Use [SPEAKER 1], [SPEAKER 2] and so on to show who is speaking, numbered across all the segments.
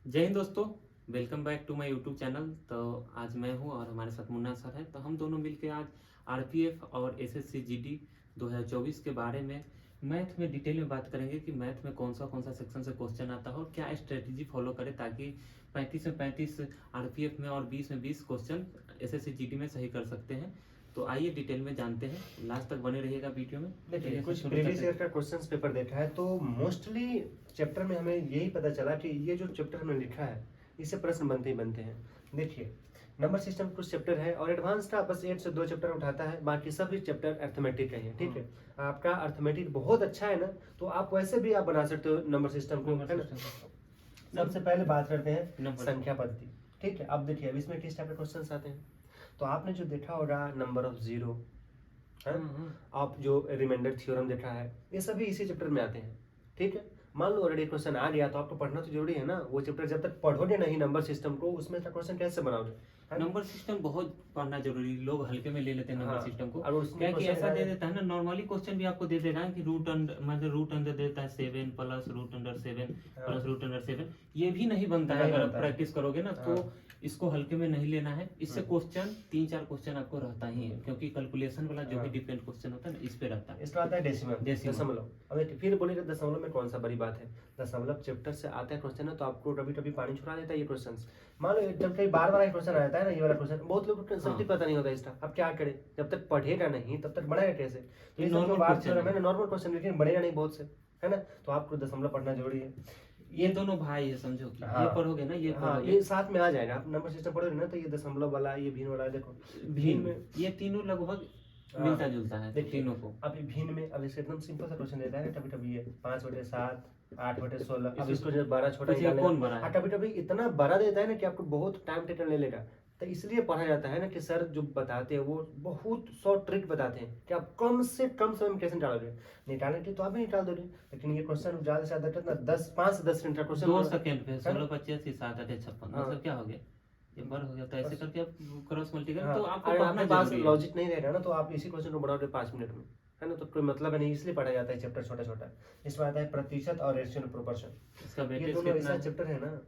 [SPEAKER 1] जय हिंद दोस्तों। Welcome back to my YouTube channel. तो आज मैं हूं और हमारे साथ मुन्ना सर है। तो हम दोनों मिलकर आज आरपीएफ और एसएससी जीडी 2024 के बारे में मैथ में डिटेल में बात करेंगे कि मैथ में कौन सा सेक्शन से क्वेश्चन आता है और क्या स्ट्रेटेजी फॉलो करें ताकि 35 में 35 आरपीएफ में और 20 में 20 क्वेश्चन एसएससी जीडी में सही कर सकते हैं। तो आइए डिटेल में जानते हैं, लास्ट तक बने रहिएगा वीडियो में।
[SPEAKER 2] देखिए, कुछ प्रीवियस ईयर का क्वेश्चन पेपर देखा है तो मोस्टली चैप्टर में हमें यही पता चला कि ये जो चैप्टर हमने लिखा है इससे प्रश्न बनते ही बनते हैं। देखिए, नंबर सिस्टम कुछ चैप्टर है और एडवांस का बस 1 से 2 चैप्टर उठाता है, बाकी सभी चैप्टर अर्थमेटिक का ही है। ठीक है, आपका अर्थमेटिक बहुत अच्छा है ना, तो आप वैसे भी आप बना सकते हो नंबर सिस्टम को, है ना। सबसे पहले बात करते हैं संख्या पद्धति। ठीक है, अब देखिए अब इसमें किस टाइप के क्वेश्चन आते हैं। तो आपने जो देखा होगा नंबर ऑफ जीरो, आप जो रिमाइंडर थ्योरम देखा है, ये सभी इसी चैप्टर में आते हैं। ठीक है, मान लो ऑलरेडी क्वेश्चन आ गया तो आपको पढ़ना तो जरूरी है ना। वो चैप्टर जब तक पढ़ोगे नहीं नंबर सिस्टम को, उसमें का क्वेश्चन कैसे बनाओगे।
[SPEAKER 1] नंबर सिस्टम बहुत पढ़ना जरूरी, लोग हल्के में ले लेते हैं नंबर सिस्टम को।
[SPEAKER 2] और उसमें
[SPEAKER 1] क्या कि
[SPEAKER 2] question
[SPEAKER 1] ऐसा दे
[SPEAKER 2] है-
[SPEAKER 1] देता है ना, नॉर्मली क्वेश्चन भी आपको दे देगा कि रूट अंडर मतलब रूट अंडर देता है 7 plus root under 7 plus root under 7। ये भी नहीं बनता है
[SPEAKER 2] नहीं
[SPEAKER 1] अगर
[SPEAKER 2] बनता है।
[SPEAKER 1] प्रैक्टिस करोगे ना तो इसको हल्के में नहीं लेना है। इससे
[SPEAKER 2] हाँ।
[SPEAKER 1] क्वेश्चन 3-4 क्वेश्चन आपको रहता ही है, क्योंकि कैलकुलेशन वाला जो भी डिफरेंट क्वेश्चन होता है ना इस पे रहता है।
[SPEAKER 2] इसका आता है डेसिमल,
[SPEAKER 1] डेसिमल।
[SPEAKER 2] दशमलव। अब देखिए, फिर बोलेगा दशमलव में कौन सा बड़ी बात है। दशमलव चैप्टर से आता है क्वेश्चन है तो आपको कभी कभी पानी छुड़ा देता है ये क्वेश्चन। मान लो जब कई बार बार क्वेश्चन आता है ना, ये वाला क्वेश्चन बहुत लोगों को कंसेप्ट ही पता नहीं होता इसका। अब क्या करें, जब तक पढ़ेगा नहीं तब तक बढ़ेगा कैसे। तो ये
[SPEAKER 1] normal
[SPEAKER 2] बात
[SPEAKER 1] question है।
[SPEAKER 2] नॉर्मल क्वेश्चन, लेकिन बढ़ेगा नहीं बहुत से, है ना। तो आपको दशमलव पढ़ना जरूरी है।
[SPEAKER 1] ये दोनों भाई है, समझो कि
[SPEAKER 2] हाँ।
[SPEAKER 1] ये पढ़ोगे ना, ये
[SPEAKER 2] हाँ,
[SPEAKER 1] पढ़ोगे
[SPEAKER 2] ये साथ में आ जाएगा। आप नंबर सिस्टम पढ़ोगे ना तो ये दशमलव वाला, ये भिन्न वाला, देखो भिन्न में
[SPEAKER 1] ये तीनों लगभग मिलता जुलता है
[SPEAKER 2] देखिए
[SPEAKER 1] तीनों को।
[SPEAKER 2] अभी भिन्न में, अब इससे एकदम सिंपल सा क्वेश्चन देता है ना, कभी कभी ये 5/7, 8/16। अब इसको जो 12 छोटा
[SPEAKER 1] कुछ ये कौन बड़ा है?
[SPEAKER 2] कभी कभी इतना बड़ा देता है ना कि आपको बहुत टाइम टेकन ले लेगा। तो इसलिए पढ़ा जाता है ना कि सर जो बताते हैं वो बहुत शॉर्ट ट्रिक बताते हैं कि आप कम से कम समय में कैसे निकालोगे। निकालने की तो आप भी निकाल दोगे, लेकिन ये क्वेश्चन ज्यादा से ज्यादा कितना 5 से 10 सेकंड का क्वेश्चन
[SPEAKER 1] 2 सेकंड पे 16 25 7 8 56 मतलब क्या हो गया, ये बर हो गया। तो ऐसे करके आप क्रॉस मल्टीप्लाई तो आपको
[SPEAKER 2] अगर
[SPEAKER 1] पढ़ना
[SPEAKER 2] आपके पास
[SPEAKER 1] जरूरी है।
[SPEAKER 2] लॉजिक नहीं रहेगा ना तो आप इसी क्वेश्चन को बनाओगे 5 मिनट में, है ना। तो कोई मतलब नहीं, इसलिए पढ़ा जाता है चैप्टर छोटा छोटा। इसमें आता है प्रतिशत और रेशियो प्रोपोर्शन।
[SPEAKER 1] इसका
[SPEAKER 2] ये
[SPEAKER 1] वेटेज
[SPEAKER 2] दोनों
[SPEAKER 1] कितना
[SPEAKER 2] ऐसा
[SPEAKER 1] है?
[SPEAKER 2] चैप्टर है ना,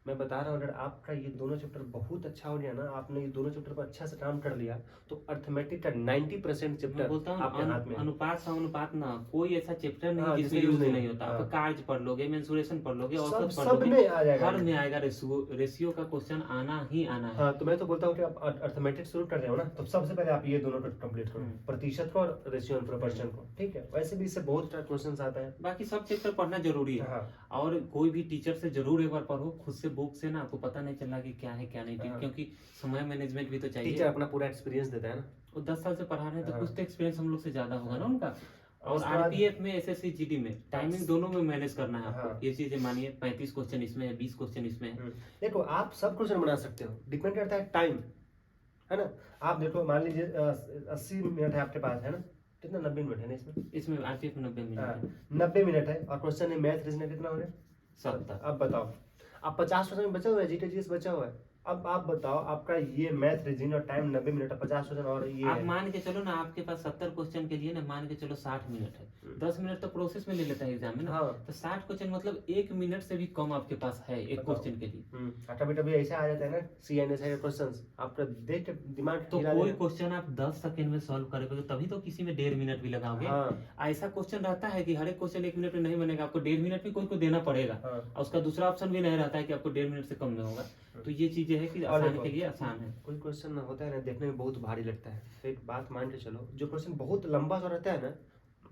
[SPEAKER 2] मैं बता रहा हूँ, अगर आपका ये दोनों चैप्टर बहुत अच्छा हो गया ना, आपने ये दोनों चैप्टर पर अच्छा से काम कर लिया तो अर्थमेटिक का 90%
[SPEAKER 1] मैं
[SPEAKER 2] चैप्टर
[SPEAKER 1] बोलता हूँ
[SPEAKER 2] आपके हाथ में है।
[SPEAKER 1] अनुपात समानुपात ना कोई ऐसा चैप्टर नहीं
[SPEAKER 2] हाँ,
[SPEAKER 1] जिसमें
[SPEAKER 2] जिसमें
[SPEAKER 1] यूज
[SPEAKER 2] यूज
[SPEAKER 1] नहीं
[SPEAKER 2] नहीं
[SPEAKER 1] होता।
[SPEAKER 2] हाँ।
[SPEAKER 1] आप कार्य पढ़ लोगे, मेंसुरेशन पढ़ लोगे,
[SPEAKER 2] सब
[SPEAKER 1] औसत पढ़
[SPEAKER 2] सब
[SPEAKER 1] लोगे,
[SPEAKER 2] में आ जाएगा
[SPEAKER 1] हर
[SPEAKER 2] ये।
[SPEAKER 1] में आएगा। रेशियो का क्वेश्चन आना ही आना है।
[SPEAKER 2] हाँ, तो मैं तो बोलता हूँ कि आप अर्थमेटिक शुरू कर रहे हो ना, तो सबसे पहले आप ये दोनों को कंप्लीट करो, प्रतिशत को और रेशियो और प्रोपोर्शन को। ठीक है, वैसे भी इससे बहुत क्वेश्चन आता है।
[SPEAKER 1] बाकी सब चैप्टर पढ़ना जरूरी है।
[SPEAKER 2] हाँ।
[SPEAKER 1] और कोई भी टीचर से जरूर एक बार पढ़ो, खुद से बुक से ना आपको पता नहीं चला कि क्या है क्या नहीं,
[SPEAKER 2] हाँ।
[SPEAKER 1] क्योंकि समय मैनेजमेंट भी तो
[SPEAKER 2] टीचर
[SPEAKER 1] चाहिए।
[SPEAKER 2] अपना पूरा एक्सपीरियंस देता है ना।
[SPEAKER 1] वो 10 साल से पढ़ा रहे हैं तो
[SPEAKER 2] हाँ।
[SPEAKER 1] कुछ तो एक्सपीरियंस हम लोग से ज्यादा होगा ना उनका। और
[SPEAKER 2] उसके बाद-
[SPEAKER 1] आरपीएफ में एसएससी जीडी में टाइमिंग दोनों में मैनेज करना है आपको।
[SPEAKER 2] हाँ।
[SPEAKER 1] ये चीजें मानिए 35 क्वेश्चन इसमें है, 20 क्वेश्चन इसमें है।
[SPEAKER 2] देखो, आप सब क्वेश्चन बना सकते हो, डिपेंड करता है टाइम, है ना। आप देखो, मान लीजिए 80 मिनट है आपके पास, है ना। कितना 90 मिनट है ना इसमें।
[SPEAKER 1] इसमें आरपीएफ 90 मिनट है।
[SPEAKER 2] 90 मिनट है और क्वेश्चन है मैथ रीजनिंग कितना हो गया
[SPEAKER 1] 70।
[SPEAKER 2] अब बताओ, अब 50% में बचा हुआ है, जीके जीएस बचा हुआ है। अब आप बताओ, आपका ये मैथ रीजनिंग और टाइम 90 मिनट है, 50% और ये
[SPEAKER 1] आप
[SPEAKER 2] है।
[SPEAKER 1] मान के चलो ना, आपके पास 70 क्वेश्चन के लिए ना मान के चलो 60 मिनट है। 10 मिनट तो प्रोसेस में ले लेता है एग्जाम में ना।
[SPEAKER 2] हाँ।
[SPEAKER 1] तो 60 क्वेश्चन मतलब 1 मिनट से भी कम आपके पास है एक
[SPEAKER 2] बताओ।
[SPEAKER 1] क्वेश्चन के लिए।
[SPEAKER 2] कभी कभी ऐसा आ जाता है ना, सीएनएस है क्वेश्चंस, आपका देख के दिमाग
[SPEAKER 1] तो
[SPEAKER 2] हिला
[SPEAKER 1] कोई
[SPEAKER 2] देगा।
[SPEAKER 1] क्वेश्चन आप 10 सेकंड में सॉल्व करोगे तभी तो किसी में 1.5 मिनट भी लगाओगे।
[SPEAKER 2] हाँ।
[SPEAKER 1] ऐसा क्वेश्चन रहता है कि हर एक क्वेश्चन 1 मिनट में नहीं बनेगा, आपको 1.5 मिनट भी कोई को देना पड़ेगा।
[SPEAKER 2] हाँ।
[SPEAKER 1] और उसका दूसरा ऑप्शन भी नहीं रहता है कि आपको 1.5 मिनट से कम में होगा। तो ये चीजें है कि
[SPEAKER 2] और
[SPEAKER 1] आसान
[SPEAKER 2] देखो,
[SPEAKER 1] के लिए आसान है।
[SPEAKER 2] कोई क्वेश्चन ना होता है ना, देखने में बहुत भारी लगता है। तो एक बात मान के चलो, जो क्वेश्चन बहुत लंबा सा रहता है ना,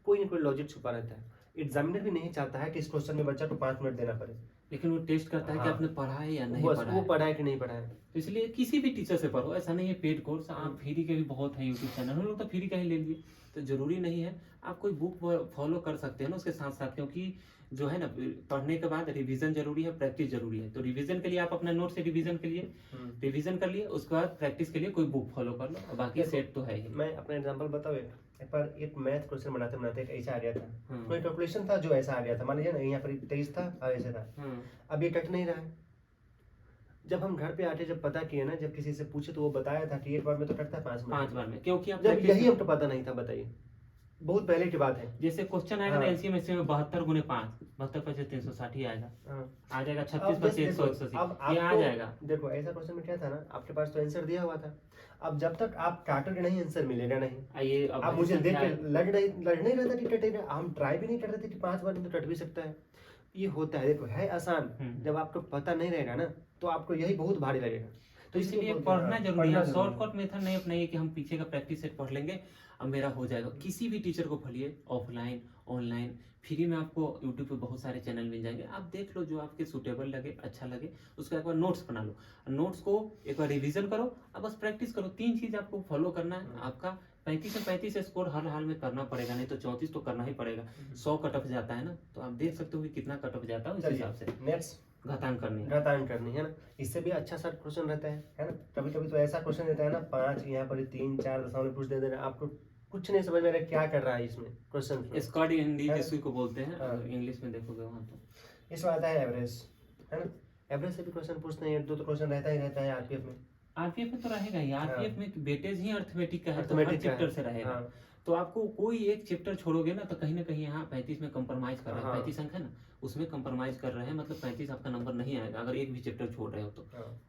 [SPEAKER 2] कोई ना कोई लॉजिक छुपा रहता है। एग्जामिनर भी नहीं चाहता है कि इस क्वेश्चन में बच्चा को 5 मिनट देना पड़े।
[SPEAKER 1] लेकिन वो टेस्ट करता है कि
[SPEAKER 2] हाँ।
[SPEAKER 1] आपने पढ़ा है या नहीं
[SPEAKER 2] बस
[SPEAKER 1] पढ़ा
[SPEAKER 2] वो
[SPEAKER 1] है।
[SPEAKER 2] पढ़ा है कि नहीं पढ़ा है।
[SPEAKER 1] तो इसलिए किसी भी टीचर से पढ़ो, ऐसा नहीं है पेड कोर्स। आप फ्री के भी बहुत है यूट्यूब चैनल, हम लोग तो फ्री का ही ले लिए। तो जरूरी नहीं है, आप कोई बुक फॉलो कर सकते हैं ना उसके साथ साथ, क्योंकि जो है ना पढ़ने के बाद रिवीजन जरूरी है, प्रैक्टिस जरूरी है। तो रिवीजन के लिए आप अपना नोट से रिवीजन के लिए रिवीजन कर लिए, उसके बाद प्रैक्टिस के लिए कोई बुक फॉलो कर लो, और बाकी सेट तो है ही।
[SPEAKER 2] मैं अपना एग्जांपल बताऊं, एक बार एक मैथ क्वेश्चन बनाते बनाते एक ऐसा आ गया था,
[SPEAKER 1] हाँ।
[SPEAKER 2] कोई कैलकुलेशन था जो ऐसा आ गया था, मान लीजिए ना यहाँ पर 23 था और ऐसे था।
[SPEAKER 1] हाँ।
[SPEAKER 2] अब ये कट नहीं रहा है। जब हम घर पे आके जब पता किए ना, जब किसी से पूछे तो वो बताया था कि एक बार में तो कटता है 5 मिनट।
[SPEAKER 1] 5 बार में, क्योंकि आप
[SPEAKER 2] जब
[SPEAKER 1] practice
[SPEAKER 2] यही हमको पता नहीं था, बताइए। बहुत पहले की बात है।
[SPEAKER 1] जैसे क्वेश्चन आएगा ना
[SPEAKER 2] हाँ।
[SPEAKER 1] एलसीएम एससीएम में 72 गुने 5, 72 पचे 360 ही आएगा,
[SPEAKER 2] हाँ।
[SPEAKER 1] आ जाएगा
[SPEAKER 2] अब
[SPEAKER 1] 36
[SPEAKER 2] जस्ट
[SPEAKER 1] पचे
[SPEAKER 2] देखो,
[SPEAKER 1] 180,
[SPEAKER 2] अब
[SPEAKER 1] ये आ
[SPEAKER 2] आपको
[SPEAKER 1] जाएगा।
[SPEAKER 2] देखो ऐसा क्वेश्चन में क्या था ना, आपके पास तो आंसर दिया हुआ था, अब जब तक आप काटोगे नहीं आंसर मिलेगा नहीं।
[SPEAKER 1] ये अब
[SPEAKER 2] आप
[SPEAKER 1] भाई
[SPEAKER 2] मुझे देख
[SPEAKER 1] संख्या
[SPEAKER 2] के लड़ नहीं रहे थे कि कटेगा, हम ट्राई भी नहीं कर रहे थे कि 5 बार में तो कट भी सकता है। ये होता है, देखो है आसान, जब आपको पता नहीं रहेगा ना तो आपको यही बहुत भारी लगेगा।
[SPEAKER 1] तो इसलिए
[SPEAKER 2] बोलते हैं,
[SPEAKER 1] पढ़ना
[SPEAKER 2] हाँ,
[SPEAKER 1] जरूरी है,
[SPEAKER 2] जरूरी
[SPEAKER 1] शॉर्टकट मेथड नहीं अपनाइए कि हम पीछे का प्रैक्टिस सेट पढ़ लेंगे अब मेरा हो जाएगा। किसी भी टीचर को पढ़िए, ऑफलाइन ऑनलाइन, फ्री में आपको यूट्यूब पे बहुत सारे चैनल मिल जाएंगे, आप देख लो जो आपके सूटेबल लगे, अच्छा लगे, उसका एक बार नोट्स बना लो, नोट्स को एक बार रिवीजन करो, अब बस प्रैक्टिस करो। 3 चीज आपको फॉलो करना है। आपका 35 से 35 स्कोर हर हाल में करना पड़ेगा, नहीं तो 34 तो करना ही पड़ेगा। 100 कट ऑफ जाता है ना, तो आप देख सकते हो कि कितना कट ऑफ जाता है, उस हिसाब से
[SPEAKER 2] नेक्स्ट
[SPEAKER 1] घातांक करनी है।
[SPEAKER 2] घातांक करनी है ना, इससे भी अच्छा सा क्वेश्चन रहता है ना। कभी कभी तो ऐसा क्वेश्चन देता है ना 5 यहाँ पर 3 4 दशमलव कुछ दे देना, आपको कुछ नहीं समझ में आ रहा क्या कर रहा है इसमें क्वेश्चन में।
[SPEAKER 1] स्क्वाड हिंदी
[SPEAKER 2] है?
[SPEAKER 1] जिसको बोलते हैं,
[SPEAKER 2] हाँ।
[SPEAKER 1] इंग्लिश में देखोगे वहाँ तो
[SPEAKER 2] इसमें आता है एवरेज, है ना। एवरेज से भी क्वेश्चन पूछते हैं, 1-2 तो क्वेश्चन रहता ही रहता है आरपीएफ में।
[SPEAKER 1] आरपीएफ में तो रहेगा ही, आरपीएफ में वेटेज ही अर्थमेटिक का है, तो हर
[SPEAKER 2] अर्थमेटिक का है।
[SPEAKER 1] चैप्टर से रहेगा।
[SPEAKER 2] हाँ।
[SPEAKER 1] तो आपको कोई एक चैप्टर छोड़ोगे ना तो कहीं ना कहीं यहाँ 35 में कंप्रोमाइज कर रहे हैं,
[SPEAKER 2] हाँ।
[SPEAKER 1] 35 अंक है ना, उसमें कंप्रोमाइज कर रहे हैं, मतलब 35 आपका नंबर नहीं आएगा अगर एक भी चैप्टर छोड़ रहे हो तो।
[SPEAKER 2] हाँ।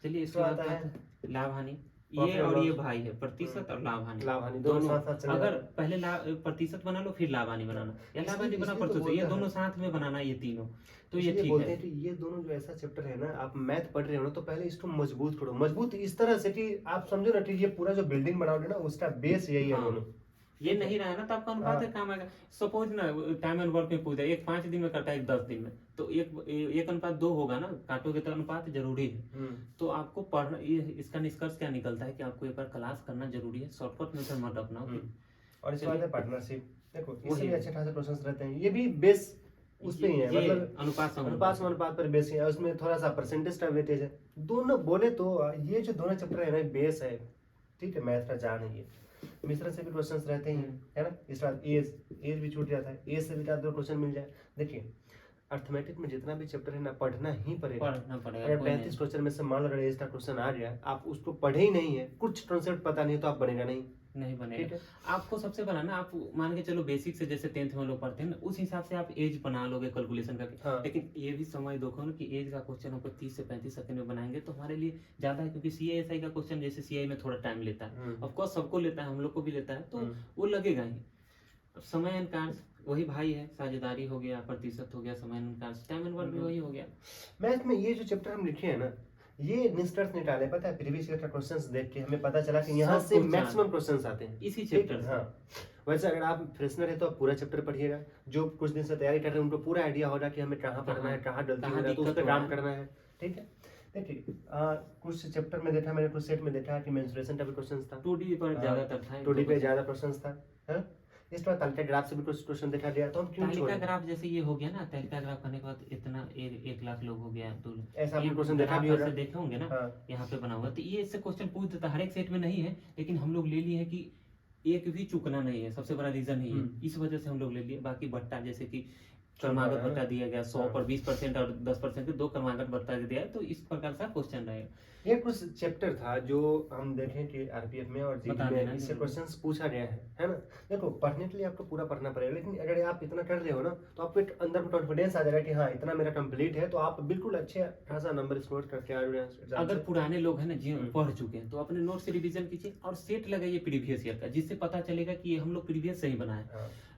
[SPEAKER 1] चलिए इसके
[SPEAKER 2] तो
[SPEAKER 1] बाद
[SPEAKER 2] आता है
[SPEAKER 1] बात है लाभ हानि।
[SPEAKER 2] Profit
[SPEAKER 1] ये
[SPEAKER 2] and
[SPEAKER 1] और ये
[SPEAKER 2] loss।
[SPEAKER 1] भाई है, प्रतिशत और लाभ हानि।
[SPEAKER 2] लाभ हानि दोनों साथ साथ चलेगा।
[SPEAKER 1] अगर पहले प्रतिशत बना लो फिर लाभ हानि बनाना, या लाभ हानि बना
[SPEAKER 2] इसलिए तो
[SPEAKER 1] प्रतिशत, ये
[SPEAKER 2] बोलता
[SPEAKER 1] दोनों
[SPEAKER 2] है।
[SPEAKER 1] साथ में बनाना, ये तीनों तो ये
[SPEAKER 2] इसलिए
[SPEAKER 1] ठीक
[SPEAKER 2] बोलते
[SPEAKER 1] है।
[SPEAKER 2] हैं कि ये दोनों जो ऐसा चैप्टर है ना, आप मैथ पढ़ रहे हो ना तो पहले इसको मजबूत करो, मजबूत इस तरह से कि आप समझो ना कि ये पूरा जो बिल्डिंग बनाओगे ना उसका बेस यही है
[SPEAKER 1] हाँ।
[SPEAKER 2] दोनों।
[SPEAKER 1] ये नहीं रहा ना तो आपका अनुपात है, काम आएगा। सपोज ना टाइम एंड वर्क में पूछा, एक 5 दिन में करता है, एक 10 दिन में, तो एक अनुपात 2 होगा ना, काटोगे तो अनुपात जरूरी है। तो आपको पढ़ना, ये इसका निष्कर्ष क्या निकलता है कि आपको एक बार क्लास करना जरूरी है, शॉर्टकट मेथड मत अपनाओ।
[SPEAKER 2] और इसके बाद है पार्टनरशिप, देखो इससे
[SPEAKER 1] वही
[SPEAKER 2] भी
[SPEAKER 1] है।
[SPEAKER 2] अच्छे खासे क्वेश्चंस रहते हैं, ये भी बेस उस पे ही है,
[SPEAKER 1] ये
[SPEAKER 2] मतलब
[SPEAKER 1] अनुपात
[SPEAKER 2] अनुपात पर बेस है, उसमें थोड़ा सा परसेंटेज का वेटेज है। दोनों बोले तो ये जो दोनों चैप्टर है ना बेस है, ठीक है, मैथ का जान है ये। मिश्रण से भी क्वेश्चंस रहते हैं, है ना। इस बार एज भी छूट जाता है, एज से भी 2 क्वेश्चन मिल जाए। देखिए अर्थमेटिक में जितना भी चैप्टर है ना पढ़ना ही पड़ेगा। अगर 35 क्वेश्चन में से मान लो अगर एज का क्वेश्चन आ गया, आप उसको पढ़े ही नहीं है, कुछ कॉन्सेप्ट पता नहीं, तो आप बनेगा नहीं
[SPEAKER 1] बनेगा।
[SPEAKER 2] ठीक है।
[SPEAKER 1] आपको सबसे पहला ना, आप मान के चलो बेसिक से जैसे 10th में लोग पढ़ते हैं ना, उस हिसाब से आप एज बना लोगे कैलकुलेशन करके।
[SPEAKER 2] हाँ।
[SPEAKER 1] लेकिन ये भी समझ दो ना कि एज का क्वेश्चन हमको 30 से 35 सेकंड में बनाएंगे तो हमारे लिए ज्यादा है, क्योंकि सीआईएसआई का क्वेश्चन जैसे सीआई में थोड़ा टाइम लेता है, ऑफकोर्स सबको लेता है, हम लोग को भी लेता है, तो वो लगेगा ही। अब समय अंकांश वही भाई है, साझेदारी हो गया, प्रतिशत हो गया, समय अंकांश, टाइम एंड वर्क भी वही हो गया।
[SPEAKER 2] मैथ में ये जो चैप्टर हम लिखे हैं ना, ये निष्कर्ष निकाले, पता है प्रीवियस ईयर का क्वेश्चंस देख के हमें पता चला कि यहाँ
[SPEAKER 1] सब
[SPEAKER 2] से
[SPEAKER 1] कुछ
[SPEAKER 2] मैक्सिमम क्वेश्चंस आते हैं
[SPEAKER 1] इसी
[SPEAKER 2] ठीक
[SPEAKER 1] चैप्टर
[SPEAKER 2] है।
[SPEAKER 1] से।
[SPEAKER 2] हाँ, वैसे अगर आप फ्रेशनर है तो आप पूरा चैप्टर पढ़िएगा, जो कुछ दिन से तैयारी कर रहे हैं उनको पूरा आइडिया होगा कि हमें कहाँ पढ़ना है, कहाँ गलती हो रहा है, तो उस पर काम करना है, ठीक है। देखिए कुछ चैप्टर में देखा मैंने, कुछ सेट में देखा कि मेंस्ट्रुएशन का भी क्वेश्चन था,
[SPEAKER 1] 2D पर ज्यादातर था,
[SPEAKER 2] 2D पे ज्यादा क्वेश्चन था, है। इस बार तालिका ग्राफ से भी कुछ क्वेश्चन देखा गया, तो हम क्यों
[SPEAKER 1] तालिका
[SPEAKER 2] छोड़ें?
[SPEAKER 1] ग्राफ जैसे ये हो गया ना, तालिका ग्राफ करने के बाद इतना 1 लाख लोग हो गया, 2
[SPEAKER 2] ऐसा आपने
[SPEAKER 1] ये
[SPEAKER 2] क्वेश्चन देखा भी
[SPEAKER 1] ग्राफ
[SPEAKER 2] होगा।
[SPEAKER 1] ऐसे देखे होंगे ना,
[SPEAKER 2] हाँ।
[SPEAKER 1] यहाँ पे बना हुआ, तो ये इससे क्वेश्चन पूछ देता, हर एक सेट में नहीं है, लेकिन हम लोग ले लिए हैं कि एक भी चुकना नहीं है, सबसे बड़ा रीजन ही है, इस वजह से हम लोग ले लिए। बाकी भट्टा जैसे कि क्रमागत भट्टा दिया गया 100 पर 20% और 10% के 2 क्रमागत भट्टा दिया है, तो इस प्रकार का क्वेश्चन रहेगा।
[SPEAKER 2] ये कुछ चैप्टर था जो हम देखें कि आरपीएफ में और जीडी में इससे क्वेश्चंस पूछा गया है ना। देखो पढ़ने के लिए आपको पूरा पढ़ना पड़ेगा, लेकिन अगर आप इतना कर रहे हो ना तो आपको एक अंदर में कॉन्फिडेंस आ जाएगा कि हाँ इतना मेरा कंप्लीट है, तो आप बिल्कुल अच्छे खासा नंबर स्कोर करके आ रहे हैं।
[SPEAKER 1] अगर पुराने लोग हैं ना जी पढ़ चुके हैं तो अपने नोट से रिवीजन कीजिए और सेट लगाइए प्रीवियस ईयर का, जिससे पता चलेगा कि ये हम लोग प्रीवियस से ही बनाए।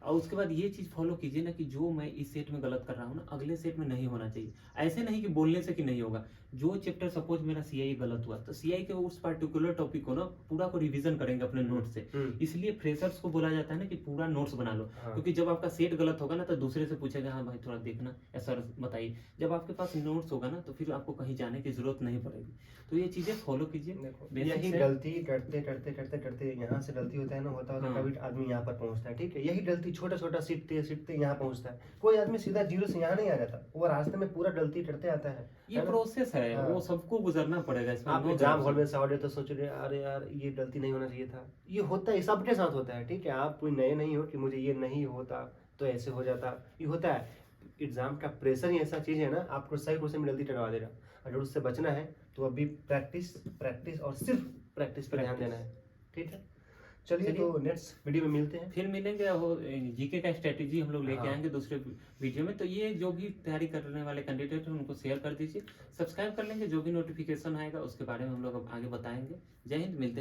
[SPEAKER 1] और उसके बाद ये चीज फॉलो कीजिए ना कि जो मैं इस सेट में गलत कर रहा हूँ ना, अगले सेट में नहीं होना चाहिए। ऐसे नहीं कि बोलने से कि नहीं होगा, जो चैप्टर सपोज मेरा सीआई गलत हुआ तो सीआई के उस पर्टिकुलर टॉपिक को ना पूरा को रिवीजन करेंगे अपने नोट से। इसलिए फ्रेशर्स को बोला जाता है ना कि पूरा नोट्स बना लो, क्योंकि जब आपका सेट गलत होगा ना तो दूसरे से पूछेगा हाँ भाई थोड़ा देखना या सर बताइए। जब आपके पास नोट्स होगा ना तो फिर आपको कहीं जाने की जरूरत नहीं पड़ेगी। तो ये चीजें फॉलो कीजिए।
[SPEAKER 2] यही गलती करते करते करते करते यहाँ से गलती होता है ना, होता होता कभी आदमी यहाँ पर पहुंचता है, ठीक है। यही गलती छोटा छोटा सीखते सीखते यहाँ पहुंचता है। कोई आदमी सीधा जीरो से यहाँ नहीं आ जाता, वो रास्ते में पूरा गलती करते आता है।
[SPEAKER 1] ये प्रोसेस है, वो सबको गुजरना पड़ेगा इसमें।
[SPEAKER 2] आप एग्जाम हॉल में से आओगे तो सोच रहे अरे यार ये गलती नहीं होना चाहिए था। ये होता है, सबके साथ होता है, ठीक है। आप कोई नए नहीं हो कि मुझे ये नहीं होता तो ऐसे हो जाता, ये होता है। एग्जाम का प्रेशर ही ऐसा चीज है ना, आपको सही क्वेश्चन में गलती करवा देगा। अगर उससे बचना है तो अभी प्रैक्टिस प्रैक्टिस और सिर्फ प्रैक्टिस पर ध्यान देना है, ठीक है। चलिए
[SPEAKER 1] चलिए।
[SPEAKER 2] तो नेक्स्ट वीडियो में मिलते हैं।
[SPEAKER 1] फिर मिलेंगे और जीके का स्ट्रेटेजी हम लोग लेके
[SPEAKER 2] हाँ।
[SPEAKER 1] आएंगे दूसरे वीडियो में। तो ये जो भी तैयारी करने वाले कैंडिडेट हैं उनको शेयर कर दीजिए, सब्सक्राइब कर लेंगे, जो भी नोटिफिकेशन आएगा उसके बारे में हम लोग अब आगे बताएंगे। जय हिंद, मिलते हैं।